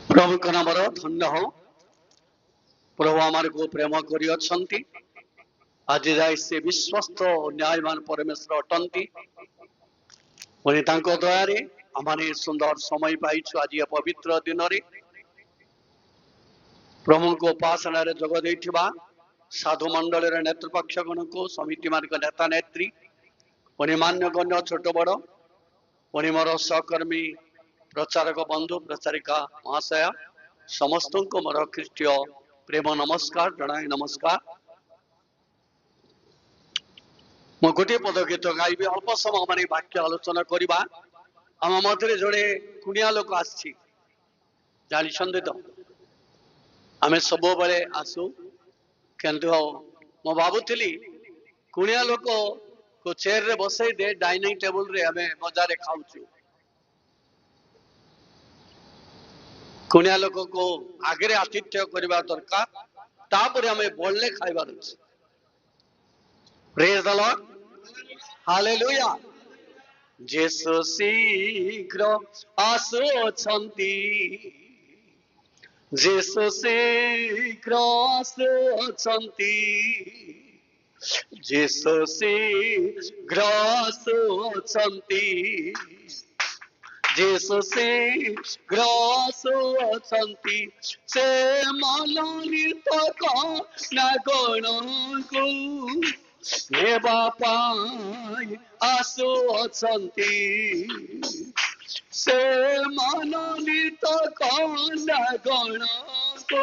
प्रभु का नाम धन्य हो। प्रभु आमार को प्रेम करी आज जाए से विश्वस्त न्यायवान परमेश्वर अटंती पुणी दया आम सुंदर समय पाइछु। आज पवित्र दिन रे प्रभु को उपासना जोग देथिबा साधु मंडल नेतृपक्ष गण को समिति मार्ग नेता नेत्री पुणी मान्य गण्य छोट बड़ पुणी मोर सहकर्मी प्रचारक बंधु प्रचारिका महाशया समस्त को मोर ख्रीष्टीय प्रेम नमस्कार जनाई। नमस्कार। मु गोटे पद गीत गाइबी अल्प समय मान वाक्य आलोचना करवा। आम मध्य जड़े कुणिया लोक आसी जानी तो आम सब बेले आसू किंतु मु भावुली कुणिया लोक को चेयर रे बसई दे डाइनिंग टेबल रे आम मजा रे खाऊचु। कुणिया लोक को आगे आतिथ्य करवा दरकार तापर आम बोलने खाइबार अछि। Praise the lord hallelujah. जेसु शीघ्र आसुछंती जेसु शीघ्र आसुछंती जेसु शीघ्र आसुछंती जेसु शीघ्र आसुछंती से मनोनीत कन्या गण को नेबा पाई आसुछंती से मनोनीत कन्या गण को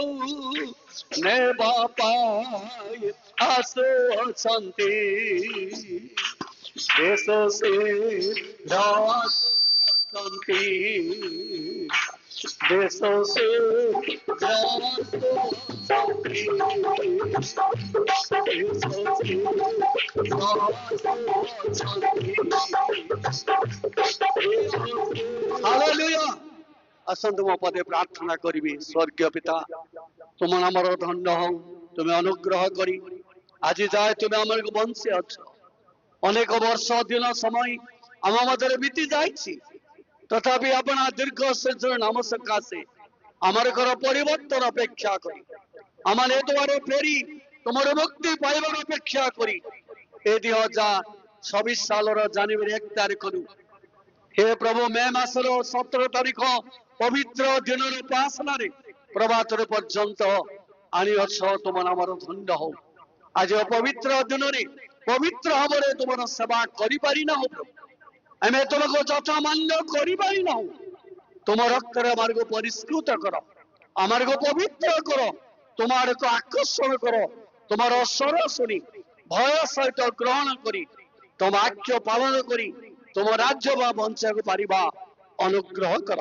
नेबा पाई आसुछंती देश शीघ्र आसुछंती देश शीघ्र आसुछंती हालेलुया। असंत मो पदे प्रार्थना करी। स्वर्गीय पिता तुम नाम धन्य हो। तुम्हें अनुग्रह करी आज जाए तुम्हें आम बंशी अच्छ अनेक वर्ष दिन समय आम मध्य बीती जाइए तथापि अपना दीर्घ सृजन नाम सकाशे आमर घर परिवर्तन अपेक्षा करी आमाने तुम्हारे फेरी तुम्हारे मुक्ति पाइबार अपेक्षा करी ए 2026 साल जनवरी 1 तारीख हे प्रभु मे मासर 17 तारीख पवित्र दिन उपासना प्रभात पर्यंत आनी अछ तुम नाम धन्य हो। आज पवित्र दिन पवित्र भाव तुम सेवा करिपारिना हो प्रभु आम तुमको जथा मान्य करिपारिना हो। तुम रक्त को परिष्कृत कर आमार को पवित्र कर तुम आड़ को आकर्षण कर तुमार स्वर शुणी भय सहित ग्रहण करी तुम आज्ञा पालन करी तुम राज्य बा बंचा पारिबा अनुग्रह कर।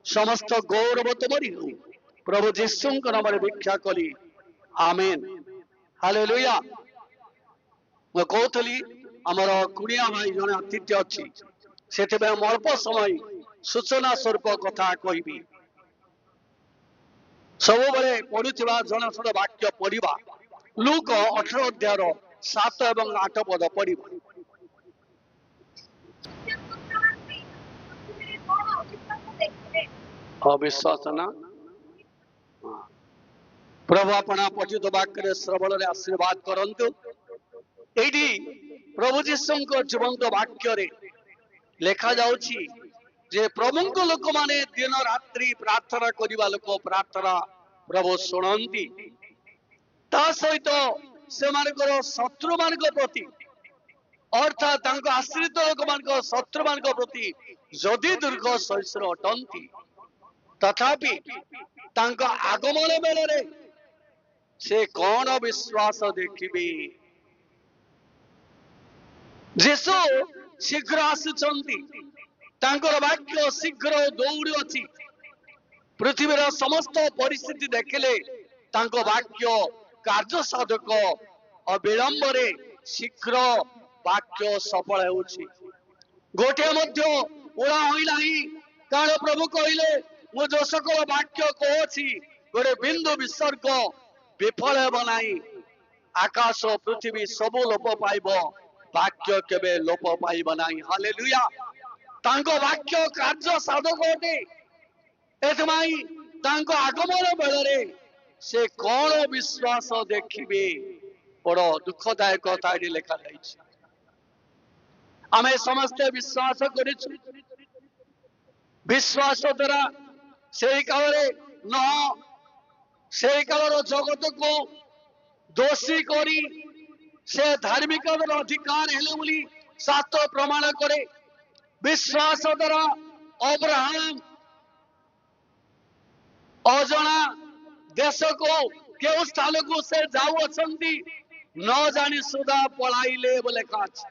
समस्त गौरव तुमरी हो प्रभु जीशु नाम भिक्षा करी आमेन हालेलुया। मैं कहली आमर कुड़िया भाई जने आतिथ्य अच्छी से अल्प समय सूचना स्वरूप कथा कहबी। सब बेले पढ़ुवा जनाशुना वाक्य पढ़ा लूक 18 अध्याय 7 और 8 पद पढ़ा। अविश्वास ना प्रभु अपना पठित वाक्य श्रवण आशीर्वाद करंतु। एठी प्रभु जीशु जीवंत वाक्य रे लेखा जाउछि जे प्रभु को लोक माने दिन रात्रि प्रार्थना करिबा लोक प्रार्थना प्रभु सुनंती ता सहित से मानकर शत्रु मान प्रति अर्थात तांको आश्रित लोक मान शत्रु मान प्रति जदि दीर्घ सहिष्णु अटंती तथापि तांको आगमन बेले से कौन विश्वास देखिबे। जेसु शीघ्र आसुचंती तांकर वाक्य शीघ्र दौड़ी अछि पृथ्वीर समस्त परिस्थिति देखले तांको वाक्य कार्य साधक अविलंब रे शीघ्र वाक्य सफल होछि। गोटे मध्य उड़ा होइलाही कारण प्रभु कहले मु जो सकल वाक्य कहछि गोटे बिंदु विसर्ग विफल हेब नाही। आकाश पृथ्वी सब लोप पाइब वाक्य केबे लोप पाइब नाही। हालेलुया। तांको वाक्य कार्य साधक अटे एथमाई तांको आगमन बेलरे से कौन विश्वास देखिबे बड़ दुखदायक कथा ये लिखा जाइछि। आमे समस्ते विश्वास करिछु, विश्वास द्वारा से काल न से कालर जगत को दोषी करी से धार्मिक अधिकार हेले बोली शास्त्र प्रमाण करे। विश्वास द्वारा अब्राहम अजना देश को केउ स्थान को से जाऊँगी न जानी सुधा पलाइले बोले काछ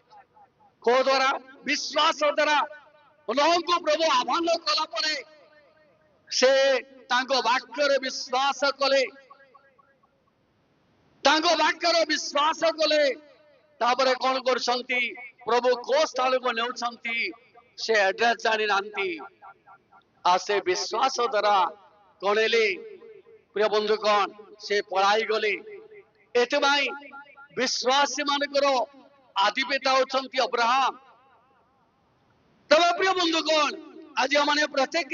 को द्वारा विश्वास द्वारा उनको प्रभु आह्वान कला परे से तांको वाक्यर विश्वास कले, तांको वाक्यर विश्वास कले तापरे कौन करछंती प्रभु को स्थान को नेउछंती से एड्रेस जानी नांती आ से विश्वास द्वारा कणेले प्रिय बंधु कौन से पढ़ाई गले। एतबाई विश्वासी मानकर आदि पिता होछंती अब्राहम। तब प्रिय बंधु कौन आज माने प्रत्येक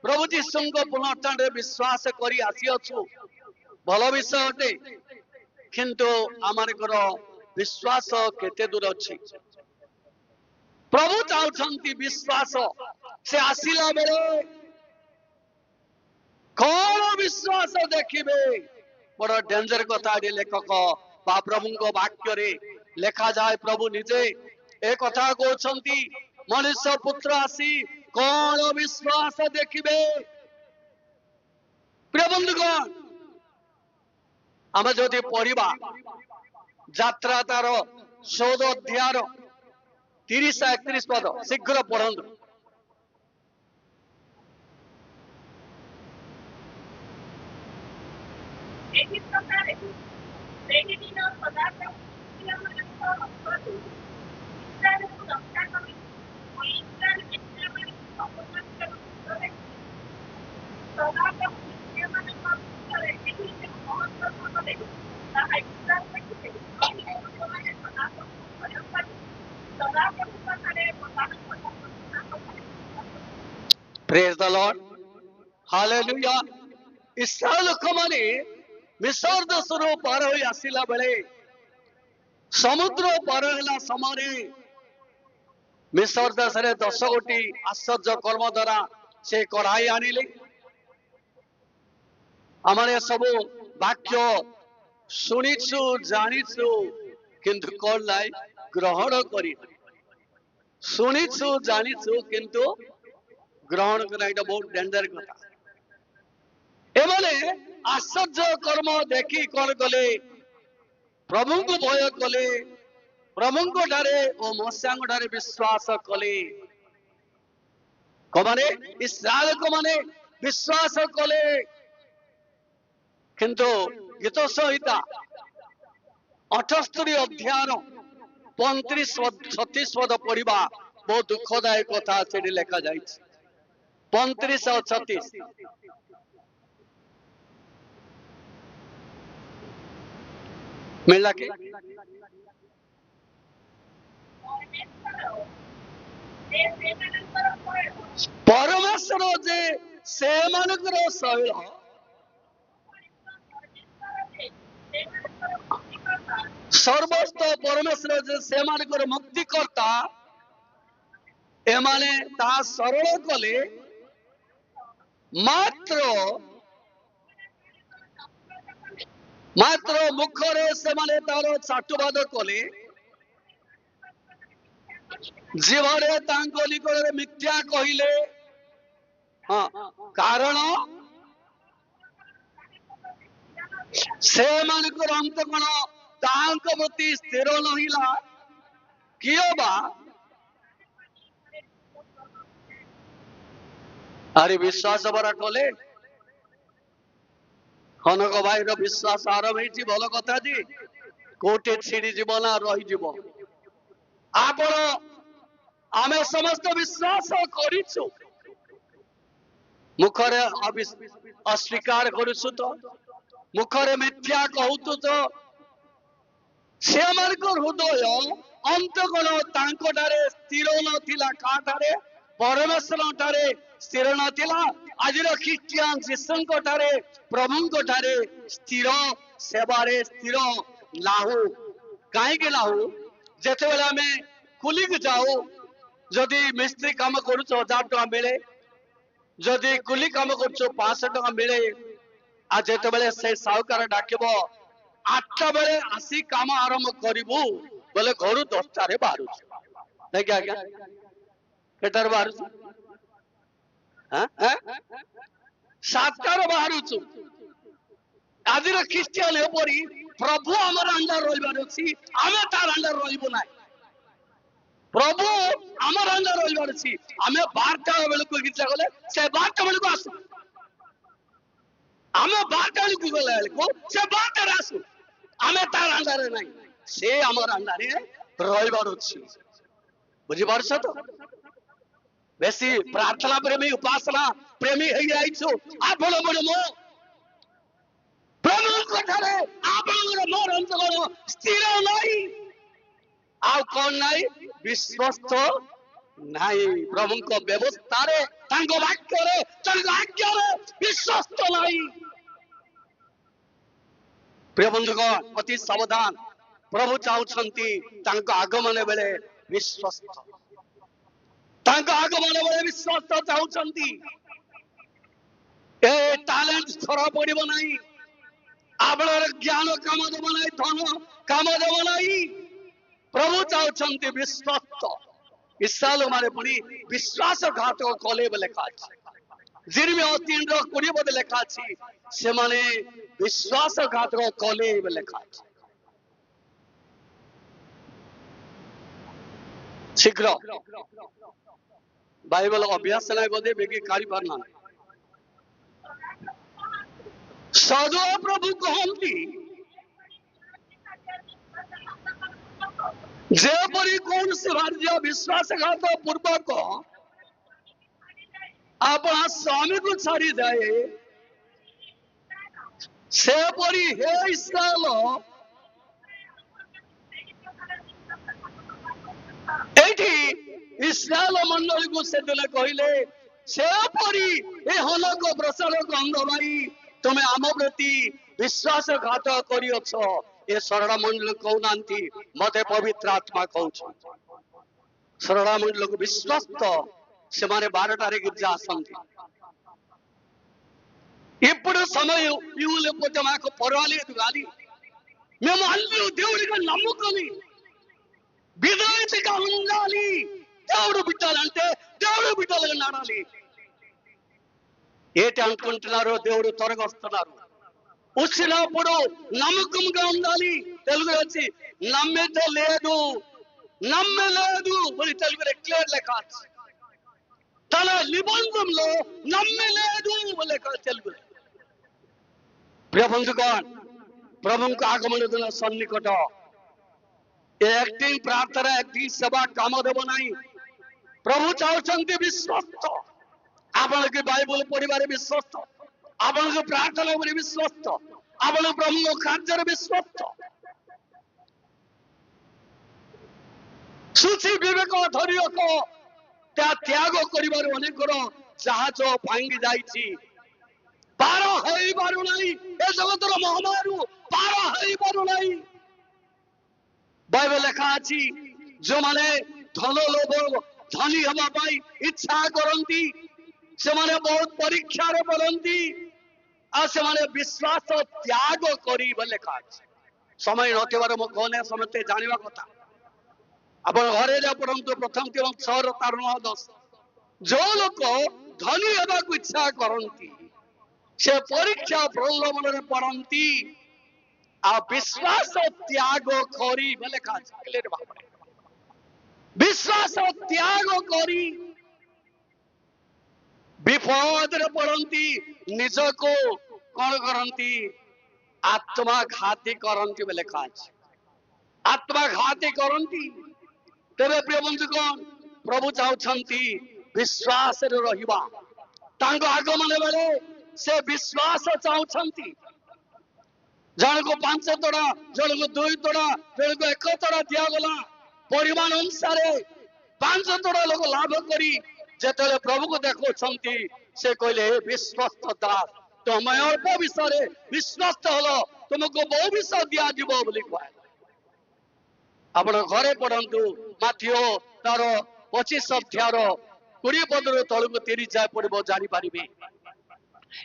प्रभु जीशु पुनरुत्थान विश्वास करी आसी अछु भल विषय अटे, किंतु आमानकर विश्वास केते दूर अछि। प्रभु चाहछंती विश्वास से आसिला बेले कौन विश्वास देखिबे बड़ डेंजर कथा ये लेखक बा प्रभु वाक्य रे लेखा जाए। प्रभु निजे ए कथा कहछंती मनुष्य पुत्र आसी कौन विश्वास देखिबे। प्रिय बंधुगण आम जदि पढ़ा यात्रा तार 14 अध्याय 30-31 पद शीघ्र पढ़ंतु। Praise the lord, hallelujah. इस्राएल लोक माने मिस्र देशरू पार होई आसिला बेले समुद्र पार होला समय मिस्र देश रे 10 गोटी आश्चर्य कर्म द्वारा से कढ़ाई आनिले। आमाने सब वाक्य शुणिछु जानिछु किंतु कौन लाई ग्रहण करी। शुणिछु जानिछु किंतु ग्रहण करना এটা बहुत डेंजर कथा। एमाने आश्चर्य कर्म देखी कौन कले प्रभु को भय कले, प्रभु को ठारे और मसीहा को ठारे विश्वास कले। कमाने इस्राएल को माने विश्वास कले, किंतु गीत संहिता 78 अध्याय 35-36 पद पढ़ा बहुत दुखदायक कथा से लेखा जाए। 35 और 36 मिला के परमेश्वर जे से मानकर शैल सर्वस्थ परमेश्वर जे से मानकर मुक्तिकर्ता एमाने ता सरल कले मात्र मात्र मुखरे से माने तार चाटुबाद कले जीवरे तांको निकटरे मिथ्या कहिले। हाँ कारण से मानकर अंतगण तांको प्रति स्थिर नहिला कियो बा अरे विश्वास बरा कले हनक भाई विश्वास आरंभ होती भल कथा जी कोटे छिड़ी जीवन रही जीव आपण आमे समस्त विश्वास करिछु मुखरे अस्वीकार करुछु तो मुखरे मिथ्या कहतु तो से हृदय अंतगण तांको ठारे स्थिर नथिला का ठारे परमेश्वर ठारे स्थिर नथिला आज ख्रीस्टियान जीशु ठारे प्रभु ठारे स्थिर सेवारे स्थिर लाहु कहीं लाहु जिते बेले आम कुली जाऊ जदि मिस्त्री काम कर 1000 टका मिले जदि कुली काम कर 500 टका मिले आ जिते बेले से साहूकार डाक 8टा बेले आसी काम आरंभ करू बोले घर 10टारे बाहर नहीं आज्ञा केटार बाहर 7टार बाहर आज ख्रीस्टियान एपरी प्रभु आमर अंडर रही अच्छी आम तार अंडर रही ना प्रभु आमर अंडर रही अच्छी आम 12टा बेलू गिर्जा गले से 12टा बेलू आसू आम 12टा बेलू गला से 12टार आसू आम तार अंडर ना से आमर अंडर रही अच्छी बुझीपार तो बेसी प्रार्थना प्रेमी उपासना प्रेमी हो जाइछु आपण बड़ मो प्रभु कथारे आपण मोर अंतगण स्थिर नाही आ कोन नाही विश्वस्त नाही प्रभु को व्यवस्था रे तांको वाक्य रे तांको आज्ञा रे विश्वस्त नाही प्रभु को अति सावधान प्रभु चाहुछंती तांको आगमन बेले विश्वस्त आगमन बेले विश्वास चाहती टैलेंट थरा पड़ो ना आप ज्ञान काम देव ना धन काम देव ना प्रभु चाहते विश्वस्त इस्राएल मारे पुणी विश्वासघात कले लेखा जिरमिया 3:20 लेखा से माने विश्वासघात कले लेखा शीघ्र बाइबल अभ्यास नहीं बोधे बेगी काढ़ी पारना सदो प्रभु कहती जेपरी कौन से भारतीय विश्वासघात पूर्वक अपना स्वामी को छाड़ी जाए सेपरी हे इस्राएल इस्राएल मंडल को से कहले सेपरी ए हलक प्रसार गंध भाई तुम्हें आम प्रति विश्वासघात करियछ ए सरला मंडल कहना मते पवित्र आत्मा कहूँ सरला मंडल को विश्वस्त से माने 12टारे गिर्जा आसंती ఇప్పుడు సమయం ఇవు లేకపోతే మాకు పర్వాలేదు కానీ మేము అందరూ దేవుడిగా నమ్ముకొని విధేయతగా ఉండాలి దేవుడు బిడ్డాలంటే దేవుడు బిడ్డలుగా నడాలి ఏంటి అనుకుంటున్నారో దేవుడు త్వరగా వస్తున్నారు వచ్చినప్పుడు నమ్మకంగా ఉండాలి తెలుగు వచ్చి నమ్మితే లేదు నమ్మలేదు మరి తెలుగు రెక్లేర్ లెక్క తన నిబంధనలో నమ్మలేదు లెక్క తెలుగు बंधुगण प्रभु को आगमन दिन सन्निकट एक्टिंग प्रार्थना एक्टिंग सेवा काम देव ना प्रभु चाहते विश्वस्त आपण के बाइबल पढ़ार विश्वस्त आपण को प्रार्थना विश्वस्त आपण प्रभु कार्य विश्वस्त सूची विवेक धैर्य को त्याग कर अनेक जहाज भांगी जाइए पार हो पारु नहीं ए जगतर महामारी पार हो पारु नहीं बाइबल लेखा अछि जो माने धन लोभ धनी हवा पाई इच्छा करंती से माने बहुत परीक्षा रे पड़ंती आ से माने विश्वास त्याग करी लेखा अछि समय नथिबार मो कोने समते जानिबा कथा अपन घरे जा परंतु प्रथम क्रम 6:9-10 जो लोक धनी हवा को इच्छा करंती से परीक्षा प्रलोभन पड़ती आ विश्वास त्याग करी लेखा विश्वास त्याग करी विपद पड़ती निज को कौन करती आत्माघाती करती लेखा आत्माघाती करती तेरे प्रिय बंधुगण प्रभु चाहते विश्वास रहिबा तांको आगमन बेले से विश्वास चाहती जन को 5 तोड़ा जन को 2 तोड़ा जन को 1 तोड़ा दिया गला परिमाण अनुसार 5 तोड़ा लोग लाभ करी ଯେତେବେଳେ ପ୍ରଭୁକୁ ଦେଖୁଛନ୍ତି ସେ କହିଲେ ହେ ବିଶ୍ୱସ୍ତ ଦାସ ତମେ ଅଳ୍ପ ବିଷୟରେ ବିଶ୍ୱସ୍ତ ହେଲ ତୁମକୁ ବହୁ ବିଷୟ ଦିଆଯିବ ବୋଲି କୁହାଯାଏ। ଆପଣ ଘରେ ପଢନ୍ତୁ ମାଥିଓ ତାର 25 ଅଧ୍ୟାୟର 20 ପଦରୁ ତଳକୁ 30 ଯାଏ ପଡିବ ଜାଣିପାରିବେ।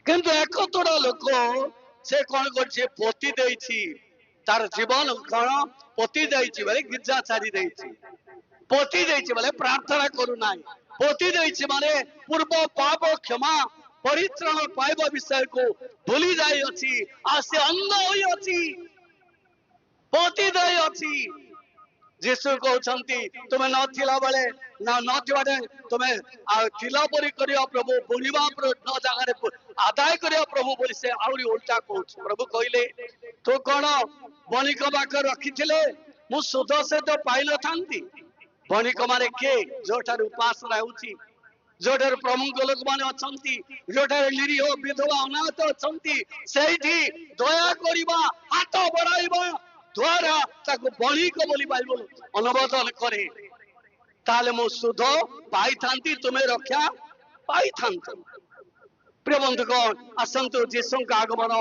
କିନ୍ତୁ ଏକ ତୋଡ଼ା ଲୋକ ସେ କଣ କରିଛି ପୋତି ଦେଇଛି ତାର ଜୀବନ କଣ ପୋତି ଦେଇଛି ବୋଲେ ଗିର୍ଜା ଛାଡି ଦେଇଛି ପୋତି ଦେଇଛି ବୋଲେ ପ୍ରାର୍ଥନା କରୁନାହିଁ ପୋତି ଦେଇଛି ମାନେ ପୂର୍ବ ପାପ କ୍ଷମା ପରିତ୍ରାଣ ପାଇବା ବିଷୟକୁ ଭୁଲି ଯାଇଅଛି ଆଉ ସେ ଅନ୍ଧ ହୋଇଅଛି ପୋତି ଦେଇଅଛି। ଯୀଶୁ କହୁଛନ୍ତି ତୁମେ ନଥିଲା ବେଳେ ନଥିବା ତୁମେ ଥିଲା ପରି କରିବା ପ୍ରଭୁ ବୁଣିବା ଜାଗାରେ ଆଦାୟ କରିବା ପ୍ରଭୁ ବୋଲି ସେ ଆହୁରି ଓଲଟା କହୁଛି। ପ୍ରଭୁ କହିଲେ ତୁ କଣ ବଣିକ ପାଖରେ ରଖିଥିଲେ ମୁଁ ସୁଧ ସହିତ ପାଇନଥାନ୍ତି। ବଣିକ ମାନେ କିଏ ଯୋଉଠାରୁ ଉପାସନା ହେଉଛି ଯୋଉଠାରୁ ପ୍ରମୁଖ ଲୋକମାନେ ଅଛନ୍ତି ଯୋଉଠାରେ ନିରୀହ ବିଧବା ଅନାଥ ଅଛନ୍ତି ସେଇଠି ଦୟା କରିବା ହାତ ବଢାଇବା ଦ୍ୱାରା ତାକୁ ବଣିକ ବୋଲି ବାଇବଲ ଅନୁବାଦ କରେ। ତାହେଲେ ମୁଁ ସୁଧ ପାଇଥାନ୍ତି ତୁମେ ରକ୍ଷା ପାଇଥାନ୍ତ। ପ୍ରିୟ ବନ୍ଧୁଗଣ ଆସନ୍ତୁ ଯୀଶୁଙ୍କ ଆଗମନ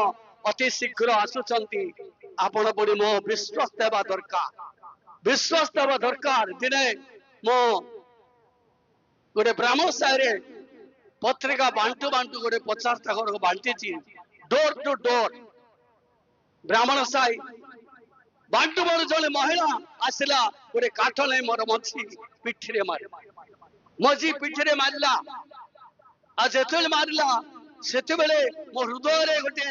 ଅତି ଶୀଘ୍ର ଆସୁଛନ୍ତି। ଆପଣ ପୁଣି ମୋ ବିଶ୍ୱାସ ଦେବା ଦରକାର ବିଶ୍ୱାସ ଦେବା ଦରକାର। ଦିନେ ମୁଁ ଗୋଟେ ବ୍ରାହ୍ମଣ ସାହିରେ ପତ୍ରିକା ବାଣ୍ଟୁ ବାଣ୍ଟୁ ଗୋଟେ 50ଟା ଘରକୁ ବାଣ୍ଟିଛି ଡୋର ଟୁ ଡୋର ବ୍ରାହ୍ମଣ ସାହି ବାଣ୍ଟୁ ବାଣ୍ଟୁ ଜଣେ ମହିଳା ଆସିଲା ଗୋଟେ କାଠ ନେଇ ମୋର ମଝି ପିଠିରେ ମାରିଲା ଆଉ ଯେତେବେଳେ ମାରିଲା ସେତେବେଳେ ମୋ ହୃଦୟରେ ଗୋଟେ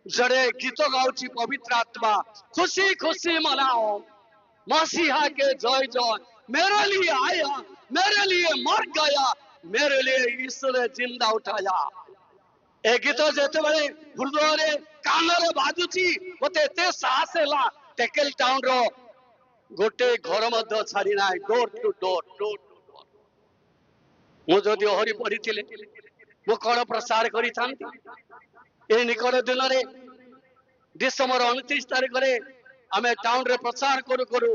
ଜଣେ ଗୀତ ଗାଉଛି ପବିତ୍ର ଆତ୍ମା खुशी खुशी मनाओ मसीहा के जय जय मेरे लिए आया मेरे लिए मर गया मेरे लिए ईश्वर जिंदा उठाया। ए गीत जेतेबेले हृदय कानरे बाजुची मते एते साहस हैला टेकेल टाउन रो गोटे घर मध्य छाड़ी ना डोर टू डोर मु जदि हरि पढ़ी मु कौन प्रसार करी निकट दिन में डिसेम्बर 29 तारीख में आम टाउन रे प्रचार करू करू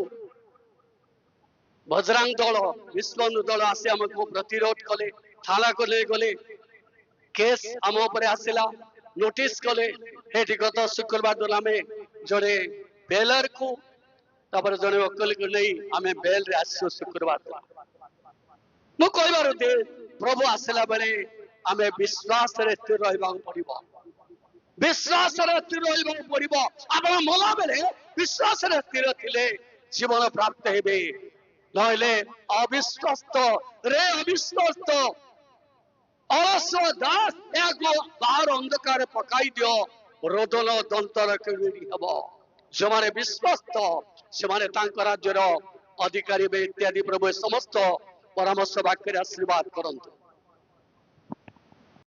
बजरंग दल विश्वनु दल आसी आमको प्रतिरोध कले थाना को ले गले केस आम उपर आसला नोटिस कले हेटी गत शुक्रवार दिन आम जड़े बेलर को तापर जड़े वकील को नहीं आम बेल रे आसो शुक्रवार मु कहबार दे प्रभु आसला बेले आम विश्वास रे स्थिर रहिबा पड़िबो विश्वास रे स्थिर रहिबा पड़िबो आपण मला बेले विश्वास रे स्थिर थिले जीवन प्राप्त हेबे नहले अविश्वस्त रे अविश्वस्त अलस दास याको बाहर अंधकार पकाई दियो रोदन दंतर केड़ी हबो जो माने विश्वस्त से माने तांको राज्यर अधिकारी बे इत्यादि प्रभु समस्त परामर्श वाक्य आशीर्वाद करंतु।